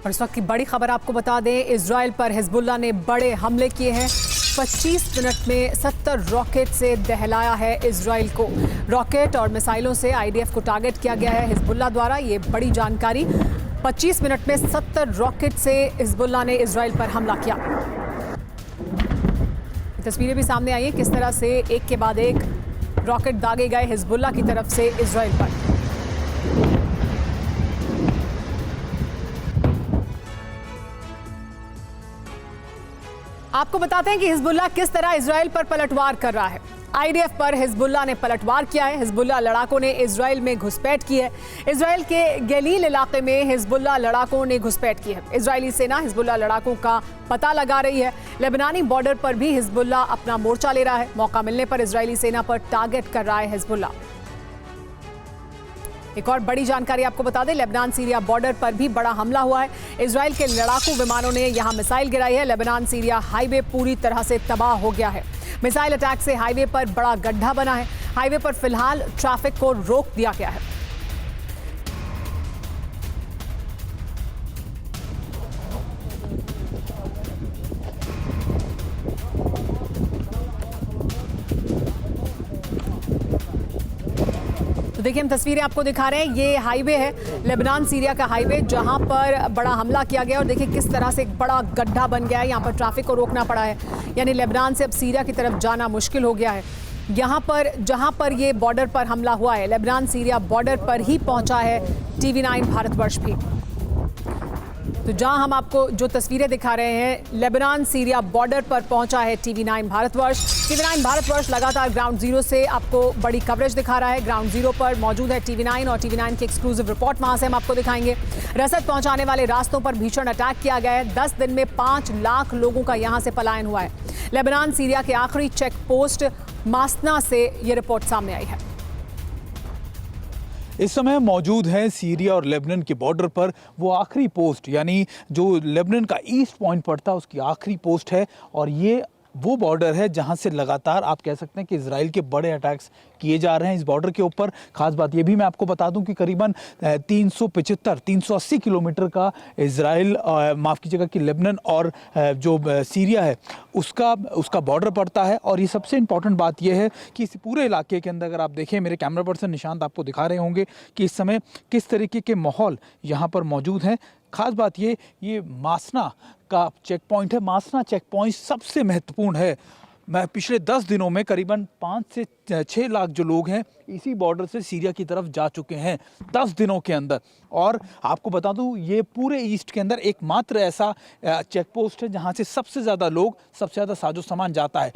और इस वक्त की बड़ी खबर आपको बता दें, इजराइल पर हिजबुल्लाह ने बड़े हमले किए हैं। 25 मिनट में 70 रॉकेट से दहलाया है इजराइल को। रॉकेट और मिसाइलों से आईडीएफ को टारगेट किया गया है हिजबुल्लाह द्वारा। ये बड़ी जानकारी। 25 मिनट में 70 रॉकेट से हिजबुल्लाह ने इजराइल पर हमला किया। तस्वीरें भी सामने आई हैं किस तरह से एक के बाद एक रॉकेट दागे गए हिजबुल्लाह की तरफ से इजराइल पर। आपको बताते हैं कि हिजबुल्लाह किस तरह इजराइल पर पलटवार कर रहा है। आईडीएफ पर हिजबुल्लाह ने पलटवार किया है। हिजबुल्लाह लड़ाकों ने इजराइल में घुसपैठ की है। इजराइल के गलील इलाके में हिजबुल्लाह लड़ाकों ने घुसपैठ की है। इजरायली सेना हिजबुल्लाह लड़ाकों का पता लगा रही है। लेबनानी बॉर्डर पर भी हिजबुल्लाह अपना मोर्चा ले रहा है। मौका मिलने पर इजरायली सेना पर टारगेट कर रहा है हिजबुल्लाह। एक और बड़ी जानकारी आपको बता दें, लेबनान सीरिया बॉर्डर पर भी बड़ा हमला हुआ है। इजराइल के लड़ाकू विमानों ने यहां मिसाइल गिराई है। लेबनान सीरिया हाईवे पूरी तरह से तबाह हो गया है। मिसाइल अटैक से हाईवे पर बड़ा गड्ढा बना है। हाईवे पर फिलहाल ट्रैफिक को रोक दिया गया है। तो देखिए, हम तस्वीरें आपको दिखा रहे हैं। ये हाईवे है, लेबनान सीरिया का हाईवे, जहां पर बड़ा हमला किया गया और देखिए किस तरह से एक बड़ा गड्ढा बन गया है। यहाँ पर ट्रैफिक को रोकना पड़ा है, यानी लेबनान से अब सीरिया की तरफ जाना मुश्किल हो गया है। यहाँ पर जहां पर ये बॉर्डर पर हमला हुआ है, लेबनान सीरिया बॉर्डर पर ही पहुंचा है टीवी9 भारतवर्ष भी। तो जहां हम आपको जो तस्वीरें दिखा रहे हैं, लेबनान सीरिया बॉर्डर पर पहुंचा है टीवी9 भारतवर्ष। टीवी9 भारतवर्ष लगातार ग्राउंड जीरो से आपको बड़ी कवरेज दिखा रहा है। ग्राउंड जीरो पर मौजूद है टीवी9 और टीवी9 की एक्सक्लूसिव रिपोर्ट वहां से हम आपको दिखाएंगे। रसद पहुंचाने वाले रास्तों पर भीषण अटैक किया गया है। 10 दिन में 5 लाख लोगों का यहां से पलायन हुआ है। लेबनान सीरिया के आखिरी चेक पोस्ट मासना से ये रिपोर्ट सामने आई है। इस समय मौजूद है सीरिया और लेबनान के बॉर्डर पर वो आखिरी पोस्ट, यानी जो लेबनान का ईस्ट पॉइंट पड़ता है उसकी आखिरी पोस्ट है। और ये वो बॉर्डर है जहां से लगातार आप कह सकते हैं कि इजराइल के बड़े अटैक्स किए जा रहे हैं इस बॉर्डर के ऊपर। खास बात ये भी मैं आपको बता दूं कि करीबन 380 किलोमीटर का इजराइल, माफ़ कीजिएगा कि लेबनान और जो सीरिया है उसका बॉर्डर पड़ता है। और ये सबसे इंपॉर्टेंट बात यह है कि इस पूरे इलाके के अंदर अगर आप देखें, मेरे कैमरा पर्सन निशांत आपको दिखा रहे होंगे कि इस समय किस तरीके के माहौल यहाँ पर मौजूद हैं। खास बात ये मासना का चेक पॉइंट है। मासना चेक पॉइंट सबसे महत्वपूर्ण है। मैं पिछले 10 दिनों में करीबन 5 से 6 लाख जो लोग हैं इसी बॉर्डर से सीरिया की तरफ जा चुके हैं 10 दिनों के अंदर। और आपको बता दूं, ये पूरे ईस्ट के अंदर एकमात्र ऐसा चेक पोस्ट है जहां से सबसे ज़्यादा लोग, सबसे ज़्यादा साजो सामान जाता है।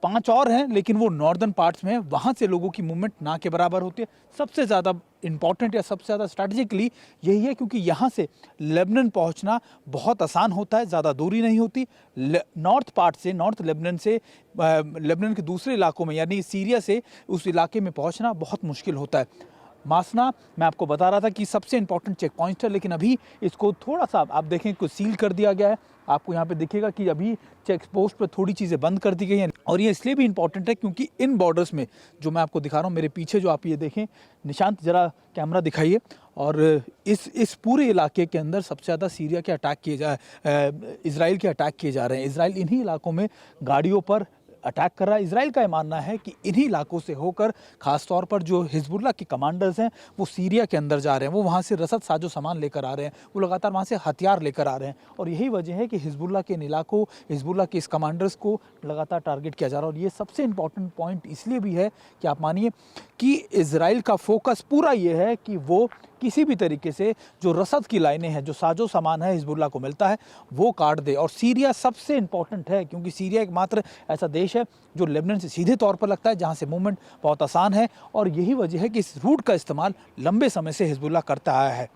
5 और हैं लेकिन वो नॉर्दर्न पार्ट्स में है, वहाँ से लोगों की मूवमेंट ना के बराबर होती है। सबसे ज़्यादा इंपॉर्टेंट या सबसे ज़्यादा स्ट्रैटेजिकली यही है क्योंकि यहाँ से लेबनान पहुँचना बहुत आसान होता है, ज़्यादा दूरी नहीं होती। नॉर्थ पार्ट से, नॉर्थ लेबनान से लेबनान के दूसरे इलाकों में यानी सीरिया से उस इलाके में पहुँचना बहुत मुश्किल होता है। मासना मैं आपको बता रहा था कि सबसे इंपॉर्टेंट चेक पॉइंट है, लेकिन अभी इसको थोड़ा सा आप देखें कुछ सील कर दिया गया है। आपको यहाँ पे दिखेगा कि अभी चेक पोस्ट पर थोड़ी चीज़ें बंद कर दी गई हैं। और ये इसलिए भी इंपॉर्टेंट है क्योंकि इन बॉर्डर्स में जो मैं आपको दिखा रहा हूँ, मेरे पीछे जो आप ये देखें, निशांत जरा कैमरा दिखाइए। और इस पूरे इलाके के अंदर सबसे ज़्यादा सीरिया के अटैक किए इजराइल के अटैक किए जा रहे हैं। इजराइल इन्हीं इलाकों में गाड़ियों पर अटैक कर रहा है। इजराइल का ये मानना है कि इन्हीं इलाकों से होकर खास तौर पर जो हिजबुल्लाह के कमांडर्स हैं वो सीरिया के अंदर जा रहे हैं। वो वहाँ से रसद साजो सामान लेकर आ रहे हैं, वो लगातार वहाँ से हथियार लेकर आ रहे हैं। और यही वजह है कि हिजबुल्लाह के इन इलाकों, हिजबुल्लाह के इस कमांडर्स को लगातार टारगेट किया जा रहा है। और ये सबसे इंपॉर्टेंट पॉइंट इसलिए भी है कि आप मानिए कि इजराइल का फोकस पूरा ये है कि वो किसी भी तरीके से जो रसद की लाइनें हैं, जो साजो सामान है हिजबुल्लाह को मिलता है, वो काट दे। और सीरिया सबसे इंपॉर्टेंट है क्योंकि सीरिया एकमात्र ऐसा देश है जो लेबनान से सीधे तौर पर लगता है, जहां से मूवमेंट बहुत आसान है। और यही वजह है कि इस रूट का इस्तेमाल लंबे समय से हिजबुल्लाह करता आया है।